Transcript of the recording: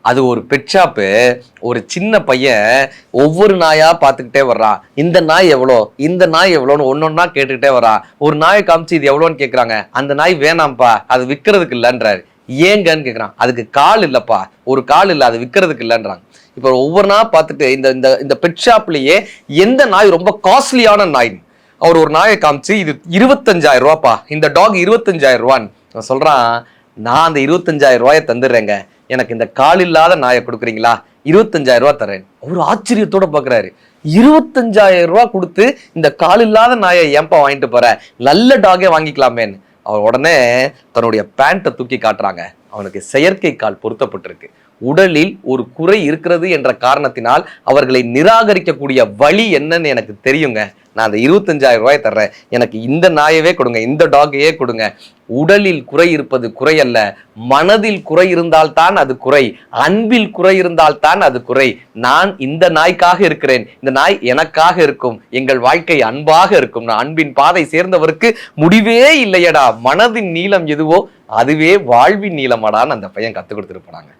அது ஒரு bed shop. ஒரு சின்ன பையன் ஒவ்வொரு நாயா பார்த்துக்கிட்டே வர்றான். இந்த நாய் எவ்வளோ, இந்த நாய் எவ்வளோன்னு ஒன்னொன்னா கேட்டுக்கிட்டே வர்றான். ஒரு நாயை காமிச்சு இது எவ்வளோன்னு கேட்குறாங்க. அந்த நாய் வேணாம்ப்பா, அது விற்கிறதுக்கு இல்லைன்றாரு. ஏங்கன்னு கேட்குறான். அதுக்கு கால் இல்லைப்பா, ஒரு கால் இல்லை, அது விற்கிறதுக்கு இல்லைன்றாங்க. இப்போ ஒவ்வொரு நாள் பார்த்துட்டு இந்த பெட் ஷாப்லேயே எந்த நாய் ரொம்ப காஸ்ட்லியான நாய், அவர் ஒரு நாயை காமிச்சு இது 25,000 ரூபாப்பா, இந்த டாக் 25,000 ரூபான்னு சொல்றான். நான் அந்த 25,000 ரூபாயை தந்துடுறேங்க, எனக்கு இந்த கால் இல்லாத நாயை கொடுக்குறீங்களா, 25,000 ரூபாய் தரேன். அவர் ஆச்சரியத்தோட பாக்குறாரு. 25,000 ரூபாய் கொடுத்து இந்த கால் இல்லாத நாயை ஏன்பா வாங்கிட்டு போற, நல்ல டாகே வாங்கிக்கலாமேன்னு. அவர் உடனே தன்னுடைய பேண்ட்டை தூக்கி காட்டுறாங்க. அவனுக்கு செயற்கை கால் பொருத்தப்பட்டிருக்கு. உடலில் ஒரு குறை இருக்கிறது என்ற காரணத்தினால் அவர்களை நிராகரிக்கக்கூடிய வழி என்னன்னு எனக்கு தெரியுங்க. நான் அந்த 25,000 ரூபாய் தர்றேன், எனக்கு இந்த நாயவே கொடுங்க, இந்த டாகையே கொடுங்க. உடலில் குறை இருப்பது குறை அல்ல, மனதில் குறை இருந்தால்தான் அது குறை, அன்பில் குறை இருந்தால்தான் அது குறை. நான் இந்த நாய்க்காக இருக்கிறேன், இந்த நாய் எனக்காக இருக்கும், எங்கள் வாழ்க்கை அன்பாக இருக்கும். நான் அன்பின் பாதை சேர்ந்தவருக்கு முடிவே இல்லையடா, மனதின் நீளம் எதுவோ அதுவே வாழ்வின் நீளமாடான்னு அந்த பையன் கற்றுக் கொடுத்துட்டு போனாங்க.